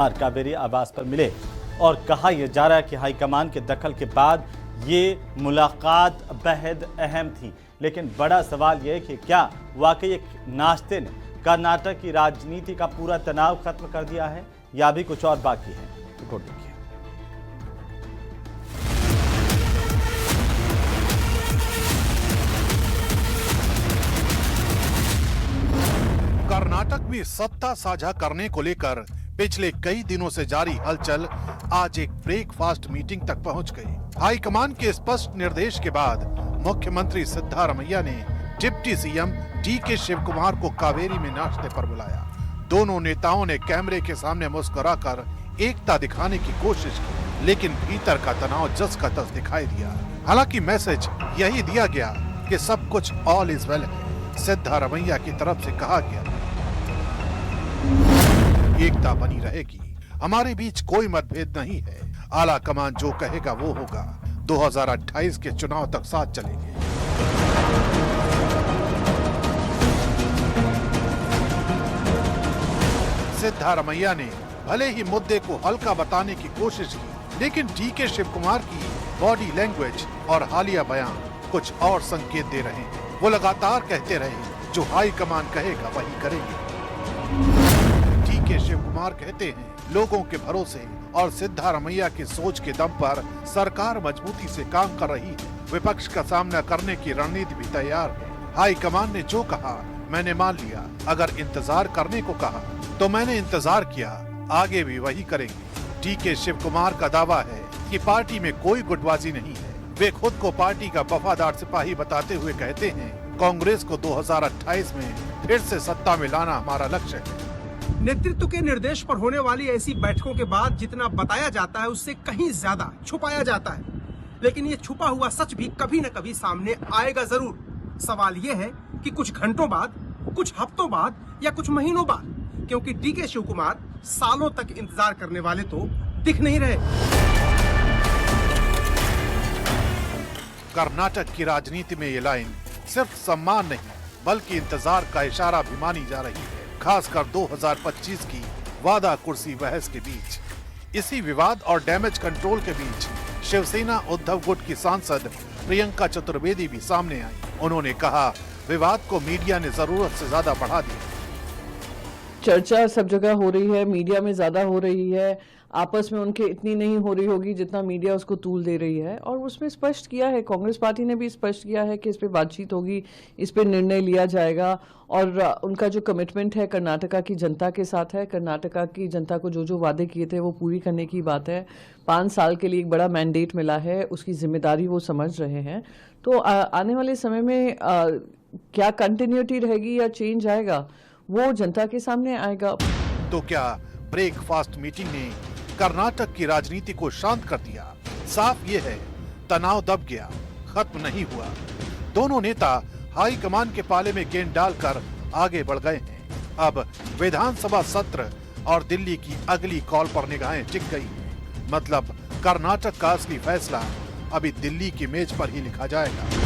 कावेरी आवास पर मिले और कहा यह जा रहा है कि हाईकमान के दखल के बाद ये मुलाकात बेहद अहम थी। लेकिन बड़ा सवाल यह है कि क्या वाकई एक नाश्ते ने कर्नाटक की राजनीति का पूरा तनाव खत्म कर दिया है या भी कुछ और बाकी है। रिपोर्ट देखिए। कर्नाटक में सत्ता साझा करने को लेकर पिछले कई दिनों से जारी हलचल आज एक ब्रेकफास्ट मीटिंग तक पहुंच गई। हाईकमान के स्पष्ट निर्देश के बाद मुख्यमंत्री सिद्धारमैया ने डिप्टी सीएम डीके शिवकुमार को कावेरी में नाश्ते पर बुलाया। दोनों नेताओं ने कैमरे के सामने मुस्कुराकर एकता दिखाने की कोशिश की, लेकिन भीतर का तनाव जस का तस दिखाई दिया। हालांकि मैसेज यही दिया गया कि सब कुछ ऑल इज वेल है। सिद्धारमैया की तरफ से कहा गया एकता बनी रहेगी, हमारे बीच कोई मतभेद नहीं है, आला कमान जो कहेगा वो होगा, 2028 के चुनाव तक साथ चलेंगे। सिद्धारमैया ने भले ही मुद्दे को हल्का बताने की कोशिश की, लेकिन डीके शिवकुमार की बॉडी लैंग्वेज और हालिया बयान कुछ और संकेत दे रहे हैं। वो लगातार कहते रहे जो हाई कमान कहेगा वही करेंगे। डीके शिवकुमार कहते हैं लोगों के भरोसे और सिद्धारमैया की सोच के दम पर सरकार मजबूती से काम कर रही है। विपक्ष का सामना करने की रणनीति भी तैयार है। हाई कमान ने जो कहा मैंने मान लिया, अगर इंतजार करने को कहा तो मैंने इंतजार किया, आगे भी वही करेंगे। डीके शिवकुमार का दावा है कि पार्टी में कोई गुटबाजी नहीं है। वे खुद को पार्टी का वफादार सिपाही बताते हुए कहते हैं कांग्रेस को 2028 में फिर से सत्ता में लाना हमारा लक्ष्य है। नेतृत्व के निर्देश पर होने वाली ऐसी बैठकों के बाद जितना बताया जाता है उससे कहीं ज्यादा छुपाया जाता है, लेकिन ये छुपा हुआ सच भी कभी न कभी सामने आएगा जरूर। सवाल ये है कि कुछ घंटों बाद, कुछ हफ्तों बाद या कुछ महीनों बाद, क्योंकि डीके शिवकुमार सालों तक इंतजार करने वाले तो दिख नहीं रहे। कर्नाटक की राजनीति में ये लाइन सिर्फ सम्मान नहीं बल्कि इंतजार का इशारा भी मानी जा रही है, खासकर 2025 की वादा कुर्सी बहस के बीच। इसी विवाद और डैमेज कंट्रोल के बीच शिवसेना उद्धव गुट की सांसद प्रियंका चतुर्वेदी भी सामने आई। उन्होंने कहा विवाद को मीडिया ने जरूरत से ज्यादा बढ़ा दिया। चर्चा सब जगह हो रही है, मीडिया में ज्यादा हो रही है, आपस में उनके इतनी नहीं हो रही होगी जितना मीडिया उसको तूल दे रही है। और उसमें स्पष्ट किया है, कांग्रेस पार्टी ने भी स्पष्ट किया है कि इस पे बातचीत होगी, इस पे निर्णय लिया जाएगा और उनका जो कमिटमेंट है कर्नाटका की जनता के साथ है। कर्नाटका की जनता को जो जो वादे किए थे वो पूरी करने की बात है। 5 साल के लिए एक बड़ा मैंडेट मिला है, उसकी जिम्मेदारी वो समझ रहे हैं। तो आने वाले समय में क्या कंटिन्यूटी रहेगी या चेंज आएगा वो जनता के सामने आएगा। तो क्या ब्रेकफास्ट मीटिंग ने कर्नाटक की राजनीति को शांत कर दिया? साफ ये है तनाव दब गया, खत्म नहीं हुआ। दोनों नेता हाई कमान के पाले में गेंद डालकर आगे बढ़ गए हैं। अब विधानसभा सत्र और दिल्ली की अगली कॉल पर निगाहें टिक गई हैं। मतलब कर्नाटक का असली फैसला अभी दिल्ली की मेज पर ही लिखा जाएगा।